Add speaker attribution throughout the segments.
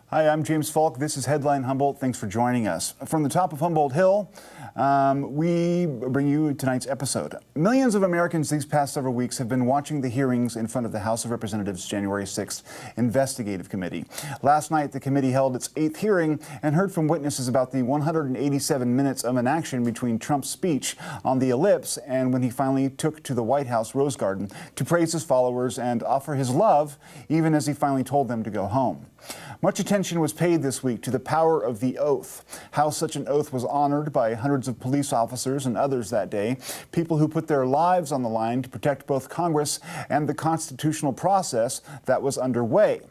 Speaker 1: Hi, I'm James Falk. This is Headline Humboldt. Thanks for joining us. From the top of Humboldt Hill, we bring you tonight's episode. Millions of Americans these past several weeks have been watching the hearings in front of the House of Representatives' January 6th Investigative Committee. Last night, the committee held its 8th hearing and heard from witnesses about the 187 minutes of inaction between Trump's speech on the ellipse and when he finally took to the White House Rose Garden to praise his followers and offer his love, even as he finally told them to go home. Much attention was paid this week to the power of the oath, how such an oath was honored by hundreds of police officers and others that day, people who put their lives on the line to protect both Congress and the constitutional process that was underway.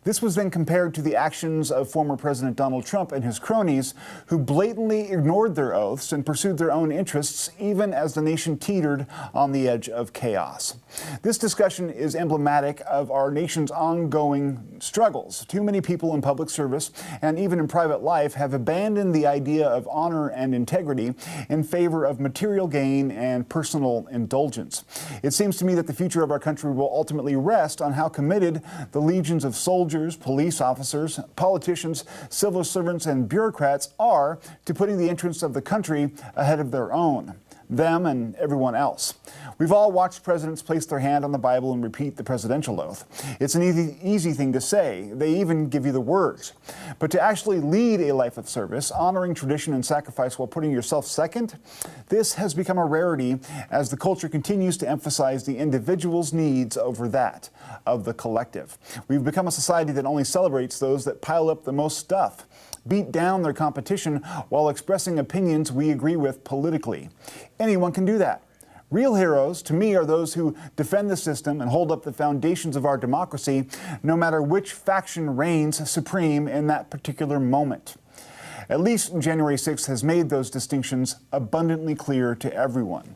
Speaker 1: This was then compared to the actions of former President Donald Trump and his cronies, who blatantly ignored their oaths and pursued their own interests, even as the nation teetered on the edge of chaos. This discussion is emblematic of our nation's ongoing struggles. Too many people in public service and even in private life have abandoned the idea of honor and integrity in favor of material gain and personal indulgence. It seems to me that the future of our country will ultimately rest on how committed the legions of soldiers, police officers, politicians, civil servants, and bureaucrats are to putting the interests of the country ahead of their own, them and everyone else. We've all watched presidents place their hand on the Bible and repeat the presidential oath. It's an easy thing to say. They even give you the words. But to actually lead a life of service, honoring tradition and sacrifice while putting yourself second, this has become a rarity as the culture continues to emphasize the individual's needs over that of the collective. We've become a society that only celebrates those that pile up the most stuff, beat down their competition while expressing opinions we agree with politically. Anyone can do that. Real heroes, to me, are those who defend the system and hold up the foundations of our democracy, no matter which faction reigns supreme in that particular moment. At least January 6th has made those distinctions abundantly clear to everyone.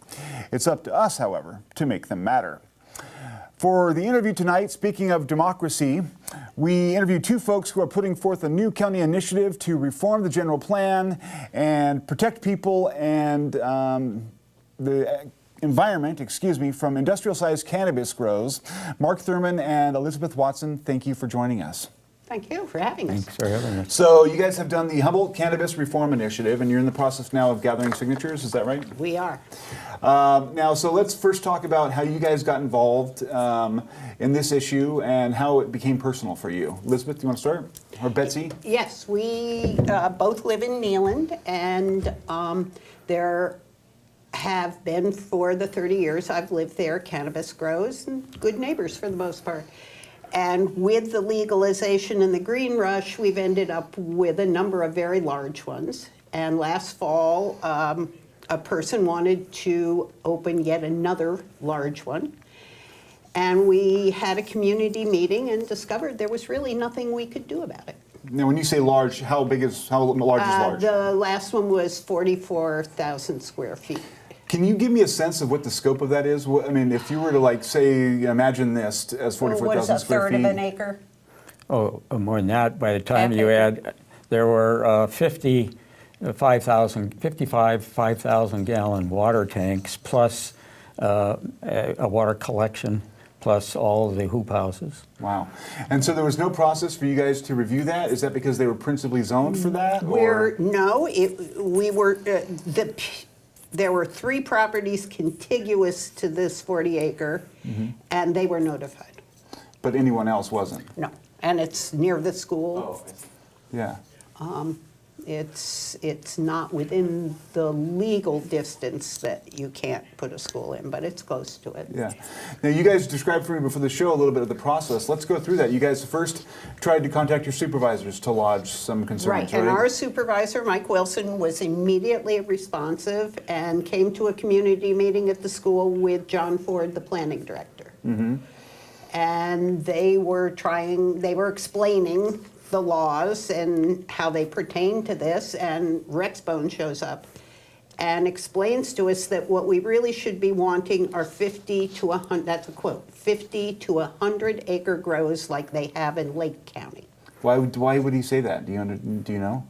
Speaker 1: It's up to us, however, to make them matter. For the interview tonight, speaking of democracy, we interviewed two folks who are putting forth a new county initiative to reform the general plan and protect people and the environment, from industrial-sized cannabis grows. Mark Thurmond and Elizabeth Watson, thank you for joining us.
Speaker 2: Thank you for having us.
Speaker 3: Thanks for having us.
Speaker 1: So you guys have done the Humboldt Cannabis Reform Initiative, and you're in the process now of gathering signatures, is that right?
Speaker 2: We are.
Speaker 1: So let's first talk about how you guys got involved in this issue and how it became personal for you. Elizabeth, do you want to start? Or Betsy?
Speaker 2: Yes, we both live in Neeland, and there have been for the 30 years I've lived there, cannabis grows, and good neighbors for the most part. And with the legalization and the green rush, we've ended up with a number of very large ones. And last fall, a person wanted to open yet another large one. And we had a community meeting and discovered there was really nothing we could do about it.
Speaker 1: Now, when you say large, how large is large?
Speaker 2: The last one was 44,000 square feet.
Speaker 1: Can you give me a sense of what the scope of that is? I mean, if you were to say, imagine this as 44,000 square feet.
Speaker 2: What is a third of an acre?
Speaker 3: Oh, more than that. By the time you add, there were 55,000 gallon water tanks, plus a water collection, plus all of the hoop houses.
Speaker 1: Wow. And so there was no process for you guys to review that? Is that because they were principally zoned for that? There were 3 properties contiguous to this 40-acre, and they were notified. But anyone else wasn't?
Speaker 2: No. And it's near the school.
Speaker 1: Oh, yeah.
Speaker 2: It's not within the legal distance that you can't put a school in, but it's close to it.
Speaker 1: Yeah. Now, you guys described for me before the show a little bit of the process. Let's go through that. You guys first tried to contact your supervisors to lodge some concerns,
Speaker 2: right? And our supervisor, Mike Wilson, was immediately responsive and came to a community meeting at the school with John Ford, the planning director. And they were explaining the laws and how they pertain to this, and Rex Bone shows up and explains to us that what we really should be wanting are 50 to 100, that's a quote, 50 to 100 acre grows like they have in Lake County.
Speaker 1: Why would he say that? Do you know?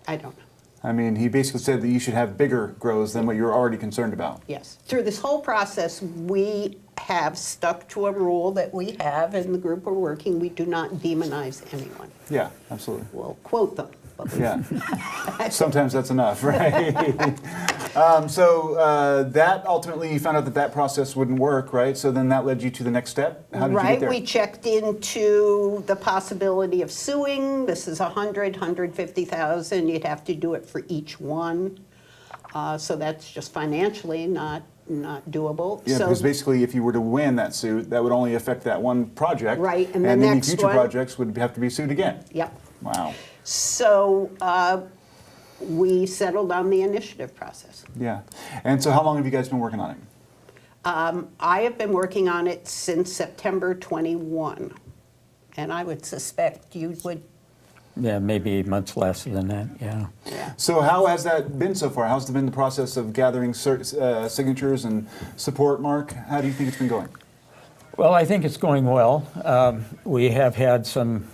Speaker 2: I don't know.
Speaker 1: I mean, he basically said that you should have bigger grows than what you're already concerned about.
Speaker 2: Yes. Through this whole process, we have stuck to a rule that we have in the group we're working. We do not demonize anyone.
Speaker 1: Yeah, absolutely.
Speaker 2: We'll quote them. But
Speaker 1: Yeah. Sometimes that's enough, right? That ultimately you found out that process wouldn't work, right? So then that led you to the next step. How did you get there?
Speaker 2: we checked into the possibility of suing. This is 150,000. You'd have to do it for each one. So that's just financially not doable.
Speaker 1: Yeah,
Speaker 2: so,
Speaker 1: because basically if you were to win that suit, that would only affect that one project.
Speaker 2: Right, and the
Speaker 1: any
Speaker 2: next
Speaker 1: future
Speaker 2: one-
Speaker 1: projects would have to be sued again.
Speaker 2: Yep.
Speaker 1: Wow.
Speaker 2: So we settled on the initiative process.
Speaker 1: Yeah. And so how long have you guys been working on it?
Speaker 2: I have been working on it since September 21, and I would suspect you would.
Speaker 3: Yeah, maybe months less than that, yeah.
Speaker 1: So how has that been so far? How's been the process of gathering signatures and support, Mark? How do you think it's been going?
Speaker 3: Well, I think it's going well. We have had some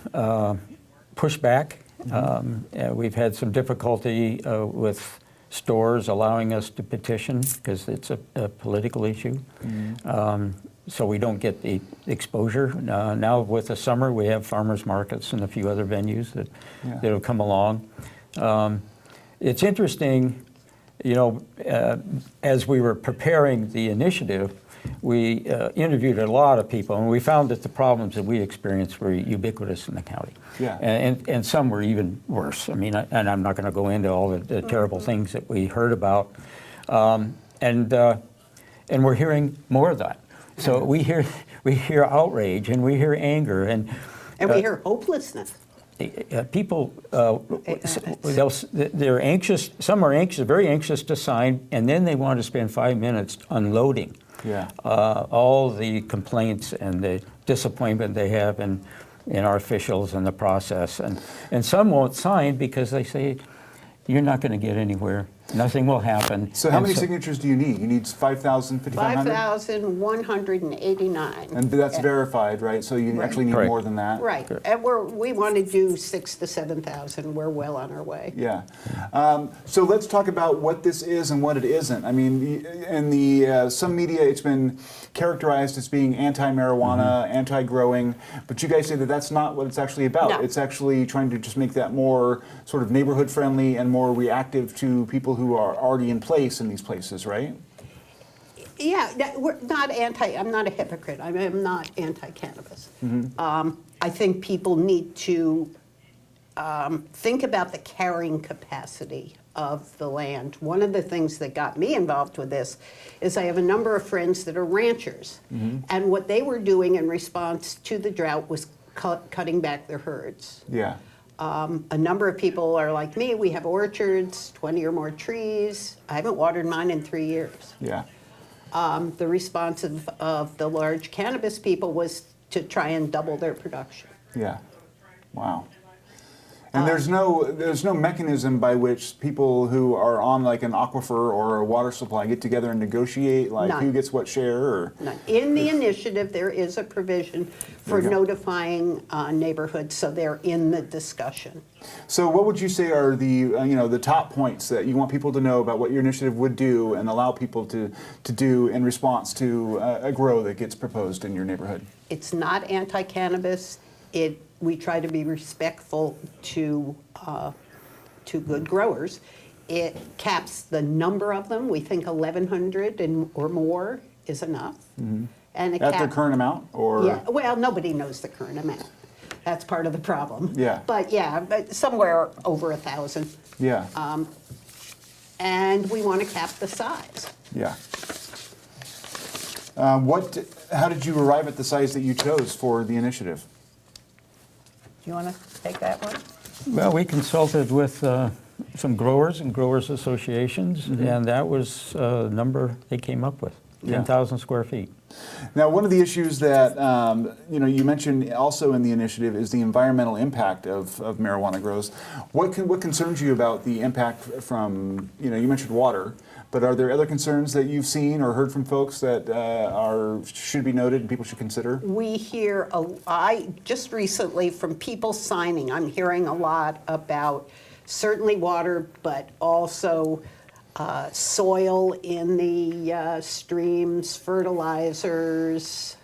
Speaker 3: pushback. We've had some difficulty with stores allowing us to petition because it's a political issue. So we don't get the exposure. Now with the summer, we have farmers markets and a few other venues that have come along. It's interesting, you know, as we were preparing the initiative, we interviewed a lot of people, and we found that the problems that we experienced were ubiquitous in the county.
Speaker 1: Yeah.
Speaker 3: And some were even worse. I mean, and I'm not going to go into all the terrible things that we heard about. And we're hearing more of that. So we hear outrage, and we hear anger, and
Speaker 2: we hear hopelessness.
Speaker 3: people, they're anxious, some are anxious, very anxious to sign, and then they want to spend 5 minutes unloading all the complaints and the disappointment they have in our officials and the process. And some won't sign because they say, you're not going to get anywhere. Nothing will happen.
Speaker 1: So how many signatures do you need? You need 5,000, 5,500?
Speaker 2: 5,189.
Speaker 1: And that's verified, right? So you actually need more than that?
Speaker 2: Right. And we want to do 6,000 to 7,000. We're well on our way.
Speaker 1: Yeah. So let's talk about what this is and what it isn't. I mean, in some media, it's been characterized as being anti-marijuana, anti-growing, but you guys say that that's not what it's actually about.
Speaker 2: No.
Speaker 1: It's actually trying to just make that more sort of neighborhood-friendly and more reactive to people who are already in place in these places, right?
Speaker 2: Yeah, we're not I'm not a hypocrite. I am not anti-cannabis. I think people need to think about the carrying capacity of the land. One of the things that got me involved with this is I have a number of friends that are ranchers, and what they were doing in response to the drought was cutting back their herds.
Speaker 1: Yeah.
Speaker 2: A number of people are like me. We have orchards, 20 or more trees. I haven't watered mine in 3 years.
Speaker 1: Yeah.
Speaker 2: The response of the large cannabis people was to try and double their production.
Speaker 1: Yeah. Wow. And there's no mechanism by which people who are on like an aquifer or a water supply get together and negotiate like who gets what share or
Speaker 2: None. In the initiative there is a provision for notifying neighborhoods, so they're in the discussion.
Speaker 1: So what would you say are the the top points that you want people to know about what your initiative would do and allow people to do in response to a grow that gets proposed in your neighborhood?
Speaker 2: It's not anti-cannabis. We try to be respectful to good growers. It caps the number of them. We think 1,100 or more is enough. And it
Speaker 1: At the current amount, or
Speaker 2: yeah, well, nobody knows the current amount. That's part of the problem.
Speaker 1: Yeah.
Speaker 2: But somewhere over 1,000.
Speaker 1: Yeah.
Speaker 2: And we want to cap the size.
Speaker 1: Yeah. How did you arrive at the size that you chose for the initiative?
Speaker 2: Do you want to take that one?
Speaker 3: Well, we consulted with some growers and growers associations, and that was the number they came up with, 10,000 square feet.
Speaker 1: Now, one of the issues that you mentioned also in the initiative is the environmental impact of marijuana grows. What concerns you about the impact from you mentioned water, but are there other concerns that you've seen or heard from folks that should be noted and people should consider?
Speaker 2: We hear, I just recently from people signing, I'm hearing a lot about certainly water, but also soil in the streams, fertilizers,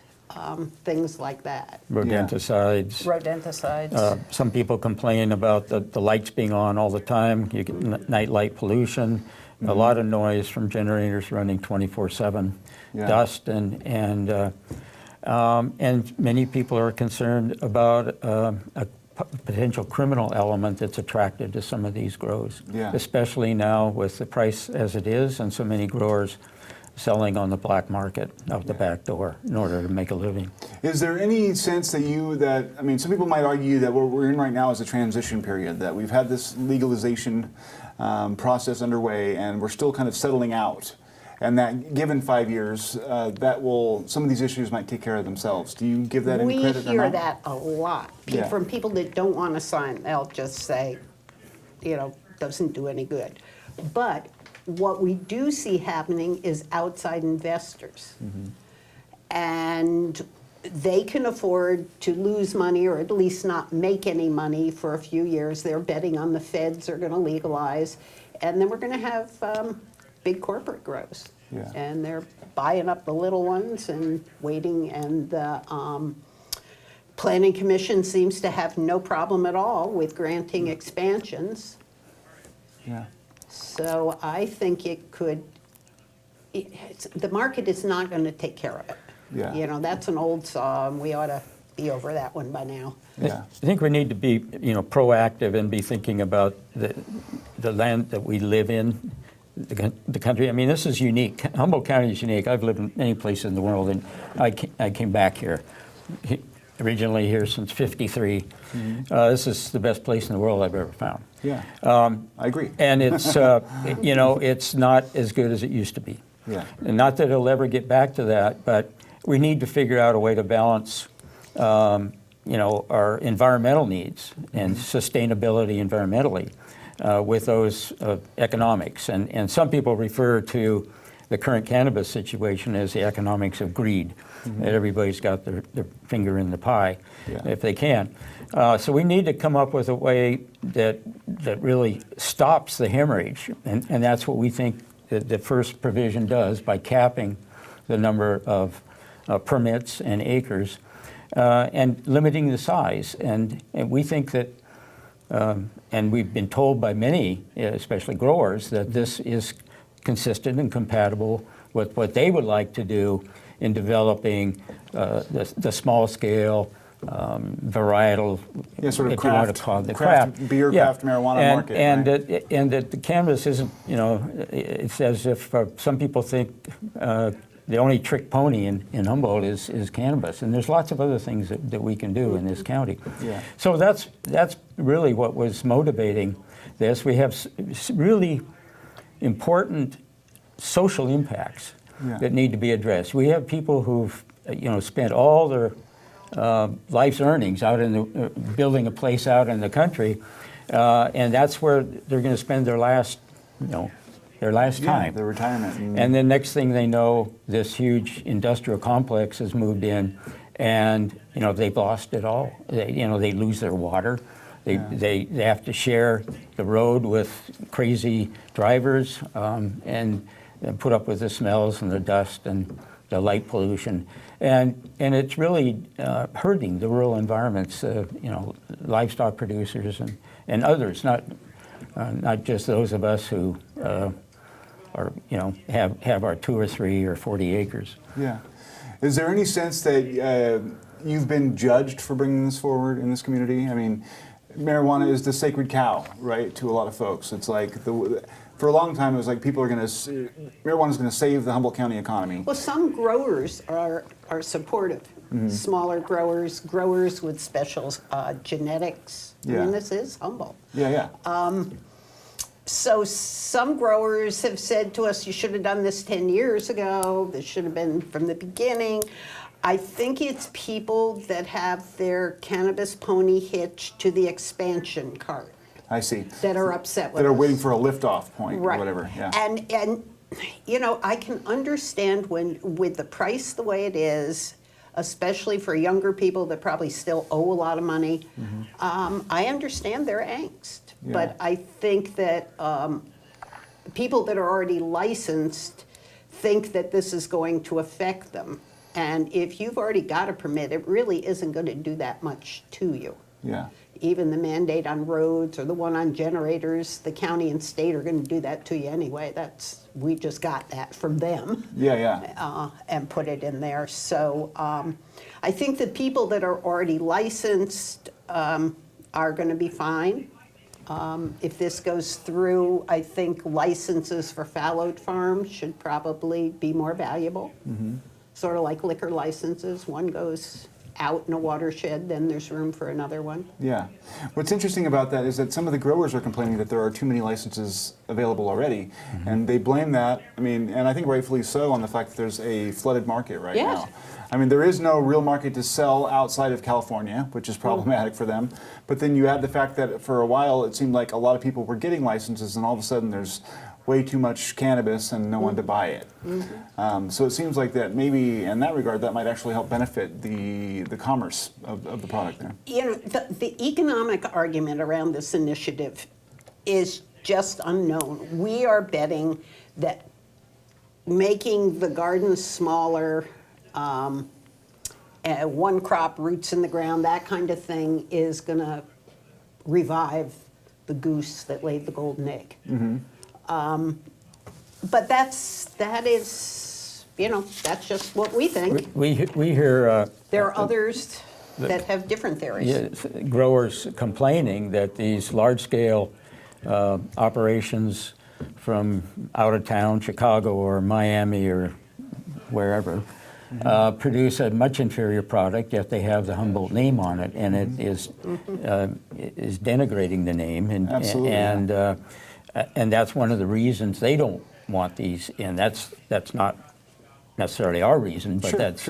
Speaker 2: things like that.
Speaker 3: Rodenticides.
Speaker 2: Rodenticides.
Speaker 3: Some people complain about the lights being on all the time. You get night light pollution, a lot of noise from generators running 24/7, dust, and many people are concerned about a potential criminal element that's attracted to some of these grows, especially now with the price as it is and so many growers selling on the black market out the back door in order to make a living.
Speaker 1: Is there any sense that I mean, some people might argue that what we're in right now is a transition period, that we've had this legalization process underway and we're still kind of settling out, and that given 5 years, some of these issues might take care of themselves. Do you give that any credit or not?
Speaker 2: We hear that a lot from people that don't want to sign. They'll just say, doesn't do any good. But what we do see happening is outside investors. And they can afford to lose money or at least not make any money for a few years. They're betting on the feds are going to legalize. And then we're going to have big corporate grows. And they're buying up the little ones and waiting. And the Planning Commission seems to have no problem at all with granting expansions. So I think it could, the market is not going to take care of it. That's an old saw, and we ought to be over that one by now.
Speaker 3: I think we need to be, proactive and be thinking about the land that we live in, the country. I mean, this is unique. Humboldt County is unique. I've lived in many places in the world, and I came back here. Originally here since '53. This is the best place in the world I've ever found.
Speaker 1: I agree.
Speaker 3: And it's, it's not as good as it used to be. And not that it'll ever get back to that, but we need to figure out a way to balance, our environmental needs and sustainability environmentally with those economics. And some people refer to the current cannabis situation as the economics of greed. That everybody's got their finger in the pie if they can. So we need to come up with a way that really stops the hemorrhage. And that's what we think that the first provision does by capping the number of permits and acres and limiting the size. And we think that, and we've been told by many, especially growers, that this is consistent and compatible with what they would like to do in developing the small scale varietal,
Speaker 1: sort of
Speaker 3: if you want to call it the
Speaker 1: craft beer, craft marijuana market.
Speaker 3: And that the cannabis isn't, it's as if some people think the only trick pony in Humboldt is cannabis, and there's lots of other things that we can do in this county. So that's really what was motivating this. We have really important social impacts that need to be addressed. We have people who've spent all their life's earnings out in the building a place out in the country, and that's where they're going to spend their last time,
Speaker 1: their retirement.
Speaker 3: And then next thing they know, this huge industrial complex has moved in, and they've lost it all. They lose their water. They have to share the road with crazy drivers and put up with the smells and the dust and the light pollution, and it's really hurting the rural environments. Livestock producers and others, not just those of us who have our 2 or 3 or 40 acres.
Speaker 1: Is there any sense that you've been judged for bringing this forward in this community? I mean, marijuana is the sacred cow, right, to a lot of folks. It's like, for a long time, it was like marijuana is going to save the Humboldt County economy.
Speaker 2: Well, some growers are supportive. Smaller growers with special genetics. I mean, this is Humboldt. So some growers have said to us, you should have done this 10 years ago. This should have been from the beginning. I think it's people that have their cannabis pony hitched to the expansion cart.
Speaker 1: I see.
Speaker 2: That are upset with us.
Speaker 1: That are waiting for a liftoff point or whatever.
Speaker 2: And I can understand with the price the way it is, especially for younger people that probably still owe a lot of money, I understand their angst. But I think that people that are already licensed think that this is going to affect them. And if you've already got a permit, it really isn't going to do that much to you.
Speaker 1: Yeah.
Speaker 2: Even the mandate on roads or the one on generators, the county and state are going to do that to you anyway. We just got that from them.
Speaker 1: Yeah.
Speaker 2: And put it in there. So I think the people that are already licensed are going to be fine. If this goes through, I think licenses for fallowed farms should probably be more valuable. Sort of like liquor licenses. One goes out in a watershed, then there's room for another one.
Speaker 1: Yeah. What's interesting about that is that some of the growers are complaining that there are too many licenses available already, and they blame that, and I think rightfully so, on the fact that there's a flooded market right
Speaker 2: Yes.
Speaker 1: now. There is no real market to sell outside of California, which is problematic for them. But then you add the fact that for a while it seemed like a lot of people were getting licenses, and all of a sudden there's way too much cannabis and no one to buy it. So it seems like that maybe in that regard that might actually help benefit the commerce of the product there.
Speaker 2: The economic argument around this initiative is just unknown. We are betting that making the gardens smaller, one crop, roots in the ground, that kind of thing is going to revive the goose that laid the golden egg. But that's just what we think.
Speaker 3: We hear
Speaker 2: There are others that have different theories.
Speaker 3: growers complaining that these large-scale operations from out of town, Chicago or Miami or wherever, produce a much inferior product, yet they have the Humboldt name on it, and it is denigrating the name.
Speaker 1: Absolutely.
Speaker 3: And that's one of the reasons they don't want these in. That's not necessarily our reason, but that's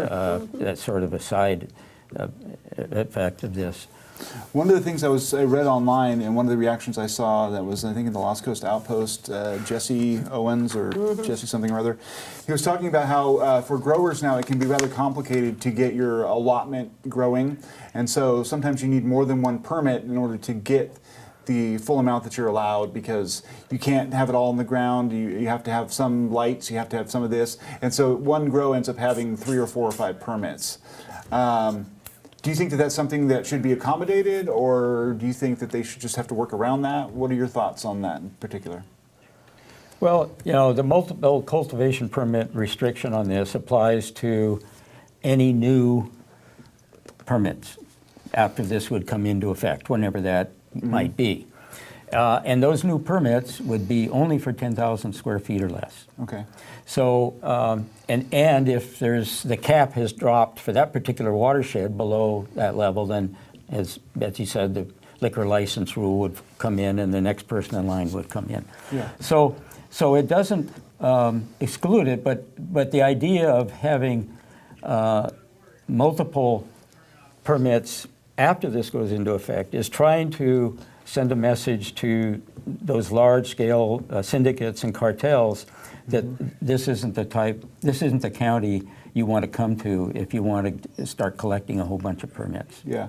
Speaker 3: sort of a side effect of this.
Speaker 1: One of the things I read online, and one of the reactions I saw that was, I think, in the Lost Coast Outpost, Jesse Owens, or Jesse something or other, he was talking about how for growers now it can be rather complicated to get your allotment growing, and so sometimes you need more than one permit in order to get the full amount that you're allowed, because you can't have it all in the ground. You have to have some lights, you have to have some of this, and so one grow ends up having 3 or 4 or 5 permits. Do you think that that's something that should be accommodated, or do you think that they should just have to work around that? What are your thoughts on that in particular?
Speaker 3: Well, the multiple cultivation permit restriction on this applies to any new permits after this would come into effect, whenever that might be. And those new permits would be only for 10,000 square feet or less.
Speaker 1: Okay.
Speaker 3: So, and if the cap has dropped for that particular watershed below that level, then, as Betsy said, the liquor license rule would come in, and the next person in line would come in.
Speaker 1: Yeah.
Speaker 3: So it doesn't exclude it, but the idea of having multiple permits after this goes into effect is trying to send a message to those large-scale syndicates and cartels that this isn't the county you want to come to if you want to start collecting a whole bunch of permits.
Speaker 1: Yeah,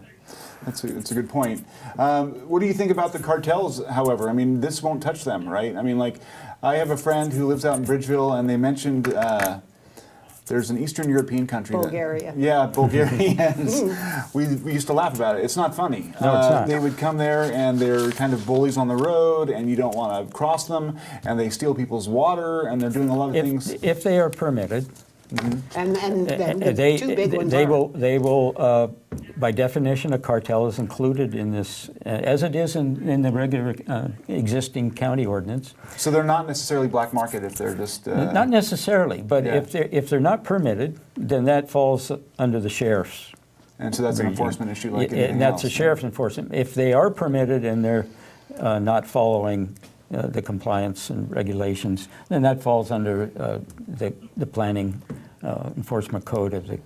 Speaker 1: that's a good point. What do you think about the cartels, however? This won't touch them, right? I have a friend who lives out in Bridgeville, and they mentioned there's an Eastern European country.
Speaker 2: Bulgaria.
Speaker 1: Bulgarians. we used to laugh about it. It's not funny.
Speaker 3: No, it's not.
Speaker 1: They would come there, and they're kind of bullies on the road, and you don't want to cross them, and they steal people's water, and they're doing a lot of things.
Speaker 3: If they are permitted,
Speaker 2: And the two big ones
Speaker 3: they will, by definition, a cartel is included in this, as it is in the regular existing county ordinance.
Speaker 1: So they're not necessarily black market if they're just...
Speaker 3: Not necessarily, but
Speaker 1: Yeah.
Speaker 3: if they're not permitted, then that falls under the sheriff's.
Speaker 1: And so that's an enforcement issue like anything
Speaker 3: And that's
Speaker 1: else.
Speaker 3: a sheriff's enforcement. If they are permitted and they're not following the compliance and regulations, then that falls under the planning enforcement code of the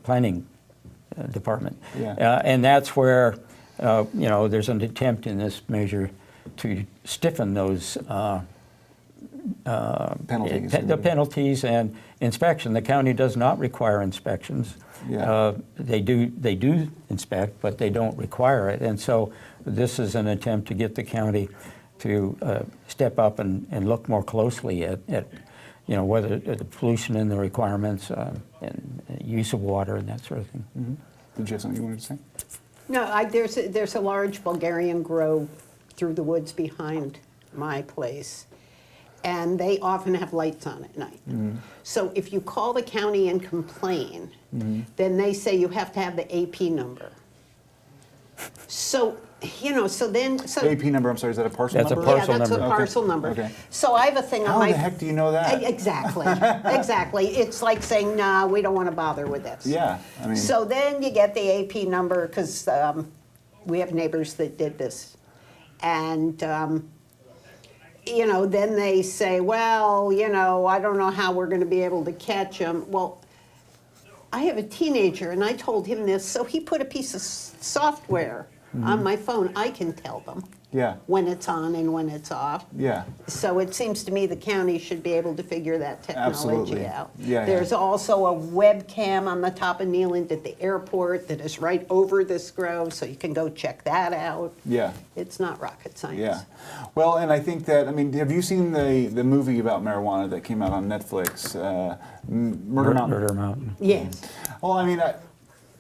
Speaker 3: planning department.
Speaker 1: Yeah.
Speaker 3: And that's where there's an attempt in this measure to stiffen those
Speaker 1: Penalties.
Speaker 3: the penalties and inspection. The county does not require inspections.
Speaker 1: Yeah.
Speaker 3: They do inspect, but they don't require it. And so this is an attempt to get the county to step up and look more closely at whether the pollution and the requirements and use of water and that sort of thing.
Speaker 1: Mm-hmm. Did you have something you wanted to say?
Speaker 2: No, there's a large Bulgarian grove through the woods behind my place, and they often have lights on at night.
Speaker 1: Mm-hmm.
Speaker 2: So if you call the county and complain, then they say you have to have the AP number. So,
Speaker 1: AP number, I'm sorry, is that a parcel
Speaker 3: That's a
Speaker 1: number?
Speaker 3: parcel
Speaker 2: yeah, that's
Speaker 3: number.
Speaker 2: a parcel number.
Speaker 1: Okay.
Speaker 2: So I have a thing on
Speaker 1: How
Speaker 2: my...
Speaker 1: the heck do you know that?
Speaker 2: Exactly, exactly. It's like saying, nah, we don't want to bother with this.
Speaker 1: Yeah, I mean...
Speaker 2: So then you get the AP number, because we have neighbors that did this. And, then they say, well, I don't know how we're going to be able to catch them. Well, I have a teenager, and I told him this, so he put a piece of software on my phone. I can tell them when it's on and when it's off.
Speaker 1: Yeah.
Speaker 2: So it seems to me the county should be able to figure that technology
Speaker 1: Absolutely.
Speaker 2: out.
Speaker 1: Yeah,
Speaker 2: There's also a webcam on the top of Neeland at the airport that is right over this grove, so you can go check that out.
Speaker 1: Yeah.
Speaker 2: It's not rocket science.
Speaker 1: Yeah. Well, and I think that, have you seen the movie about marijuana that came out on Netflix, Murder Mountain?
Speaker 3: Murder Mountain.
Speaker 2: Yes.
Speaker 1: Well,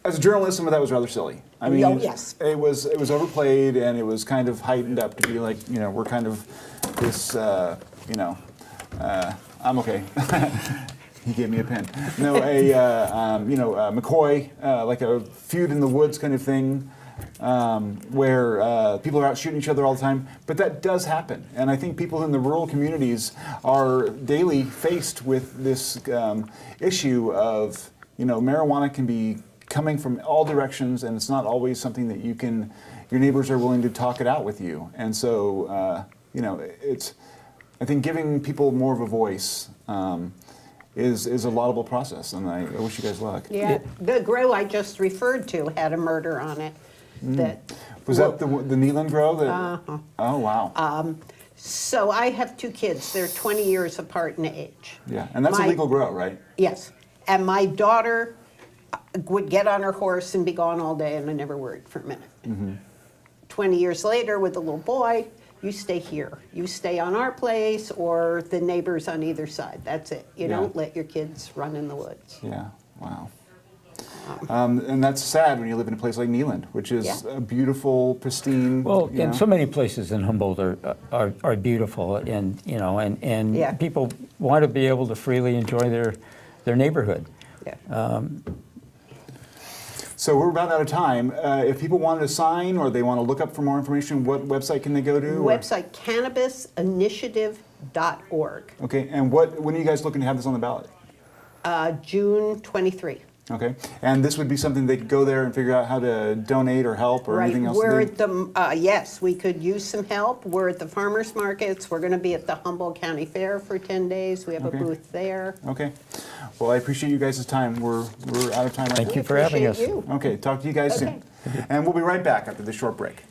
Speaker 1: as a journalist, some of that was rather silly.
Speaker 2: Yes.
Speaker 1: It was overplayed, and it was kind of heightened up to be like, we're kind of this, I'm okay. He gave me a pen. No, McCoy, like a feud in the woods kind of thing, where people are out shooting each other all the time. But that does happen, and I think people in the rural communities are daily faced with this issue of, marijuana can be coming from all directions, and it's not always something that your neighbors are willing to talk it out with you. And so, I think giving people more of a voice is a laudable process, and I wish you guys luck.
Speaker 2: Yeah. The grow I just referred to had a murder on it.
Speaker 1: Was that the Neeland grow?
Speaker 2: Uh-huh.
Speaker 1: Oh, wow.
Speaker 2: So I have two kids. They're 20 years apart in age.
Speaker 1: Yeah, and that's a legal grow, right?
Speaker 2: Yes. And my daughter would get on her horse and be gone all day, and I never worried for a minute. 20 years later, with the little boy, you stay here. You stay on our place or the neighbors on either side. That's it. You don't let your kids run in the woods.
Speaker 1: Yeah, wow. And that's sad when you live in a place like Neeland, which is a beautiful, pristine.
Speaker 3: Well, and so many places in Humboldt are beautiful, and people want to be able to freely enjoy their neighborhood.
Speaker 2: Yeah.
Speaker 1: So we're about out of time. If people wanted to sign or they want to look up for more information, what website can they go to?
Speaker 2: Website cannabisinitiative.org.
Speaker 1: Okay, and when are you guys looking to have this on the ballot?
Speaker 2: June 23.
Speaker 1: Okay, and this would be something they could go there and figure out how to donate or help or anything else?
Speaker 2: We're at the, yes, we could use some help. We're at the farmers markets. We're going to be at the Humboldt County Fair for 10 days. We have a booth there.
Speaker 1: Okay. Well, I appreciate you guys' time. We're out of time right now.
Speaker 3: Thank you for having us.
Speaker 2: You.
Speaker 1: Okay, talk to you guys soon. And we'll be right back after this short break.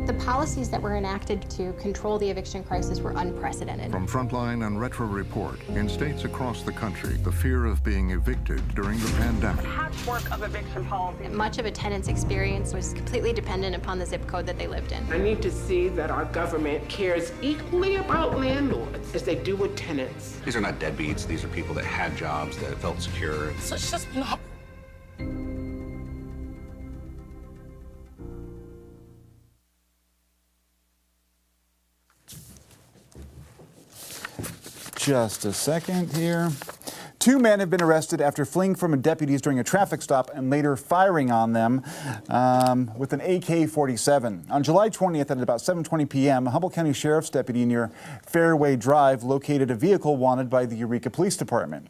Speaker 4: The policies that were enacted to control the eviction crisis were unprecedented.
Speaker 5: From Frontline and Retro Report, in states across the country, the fear of being evicted during the pandemic.
Speaker 6: Patchwork of eviction policy.
Speaker 4: Much of a tenant's experience was completely dependent upon the zip code that they lived in.
Speaker 6: I need to see that our government cares equally about landlords as they do with tenants.
Speaker 7: These are not deadbeats. These are people that had jobs, that felt secure.
Speaker 6: So it's just not.
Speaker 1: Just a second here. Two men have been arrested after fleeing from deputies during a traffic stop and later firing on them with an AK-47. On July 20th at about 7:20 p.m., a Humboldt County Sheriff's deputy near Fairway Drive located a vehicle wanted by the Eureka Police Department.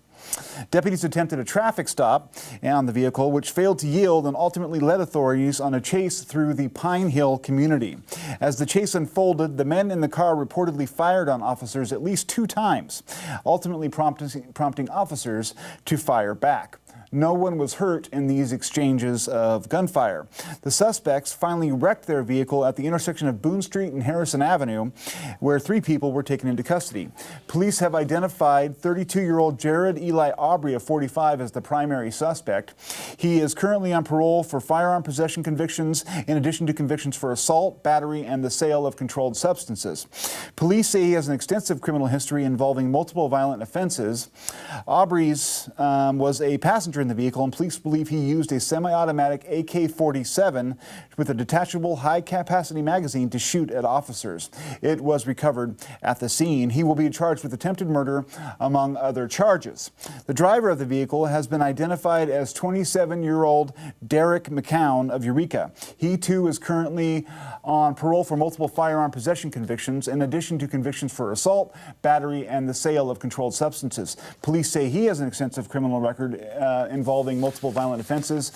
Speaker 1: Deputies attempted a traffic stop on the vehicle, which failed to yield and ultimately led authorities on a chase through the Pine Hill community. As the chase unfolded, the men in the car reportedly fired on officers at least 2 times, ultimately prompting officers to fire back. No one was hurt in these exchanges of gunfire. The suspects finally wrecked their vehicle at the intersection of Boone Street and Harrison Avenue, where 3 people were taken into custody. Police have identified 32-year-old Jared Eli Aubrey of 45 as the primary suspect. He is currently on parole for firearm possession convictions, in addition to convictions for assault, battery, and the sale of controlled substances. Police say he has an extensive criminal history involving multiple violent offenses. Aubrey's was a passenger in the vehicle, and police believe he used a semi-automatic AK-47 with a detachable high-capacity magazine to shoot at officers. It was recovered at the scene. He will be charged with attempted murder, among other charges. The driver of the vehicle has been identified as 27-year-old Derek McCown of Eureka. He, too, is currently on parole for multiple firearm possession convictions, in addition to convictions for assault, battery, and the sale of controlled substances. Police say he has an extensive criminal record involving multiple violent offenses.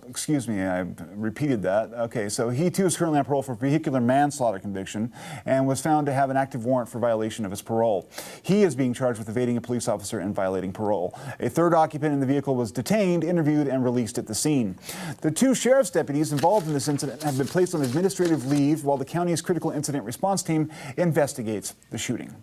Speaker 1: Excuse me, I repeated that. Okay, so he too is currently on parole for vehicular manslaughter conviction and was found to have an active warrant for violation of his parole. He is being charged with evading a police officer and violating parole. A third occupant in the vehicle was detained, interviewed, and released at the scene. The 2 sheriff's deputies involved in this incident have been placed on administrative leave while the county's critical incident response team investigates the shooting.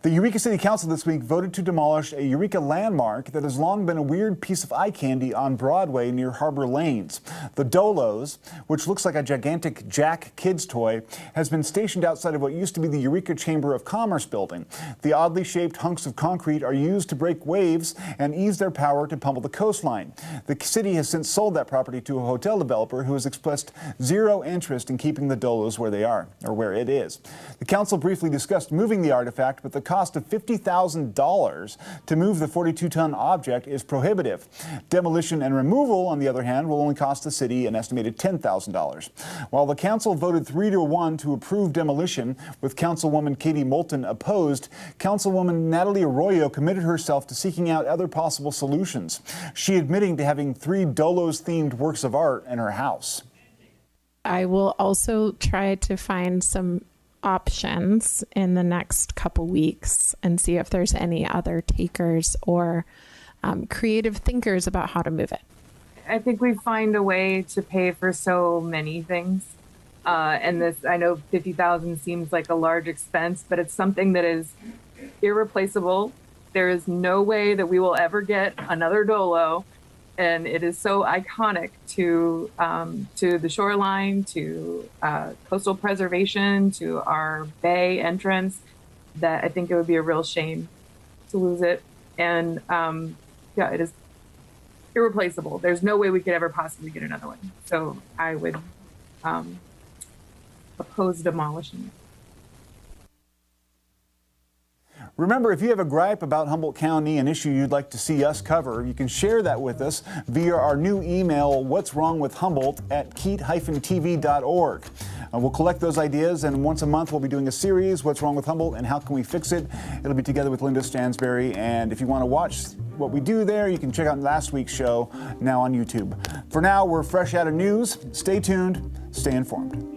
Speaker 1: The Eureka City Council this week voted to demolish a Eureka landmark that has long been a weird piece of eye candy on Broadway near Harbor Lanes. The dolos, which looks like a gigantic Jack Kids toy, has been stationed outside of what used to be the Eureka Chamber of Commerce building. The oddly shaped hunks of concrete are used to break waves and ease their power to pummel the coastline. The city has since sold that property to a hotel developer who has expressed zero interest in keeping the dolos where they are, or where it is. The council briefly discussed moving the artifact, but the cost of $50,000 to move the 42-ton object is prohibitive. Demolition and removal, on the other hand, will only cost the city an estimated $10,000. While the council voted 3-1 to approve demolition, with Councilwoman Katie Moulton opposed, Councilwoman Natalie Arroyo committed herself to seeking out other possible solutions. She admitting to having 3 dolos-themed works of art in her house.
Speaker 8: I will also try to find some options in the next couple weeks and see if there's any other takers or creative thinkers about how to move it.
Speaker 9: I think we find a way to pay for so many things. And this, I know $50,000 seems like a large expense, but it's something that is irreplaceable. There is no way that we will ever get another dolo. And it is so iconic to the shoreline, to coastal preservation, to our bay entrance, that I think it would be a real shame to lose it. And yeah, it is irreplaceable. There's no way we could ever possibly get another one. So I would oppose demolishing it.
Speaker 1: Remember, if you have a gripe about Humboldt County, an issue you'd like to see us cover, you can share that with us via our new email, what'swrongwithhumboldt@keet-tv.org. We'll collect those ideas, and once a month we'll be doing a series, What's Wrong with Humboldt and How Can We Fix It? It'll be together with Linda Stansberry, and if you want to watch what we do there, you can check out last week's show now on YouTube. For now, we're fresh out of news. Stay tuned, stay informed.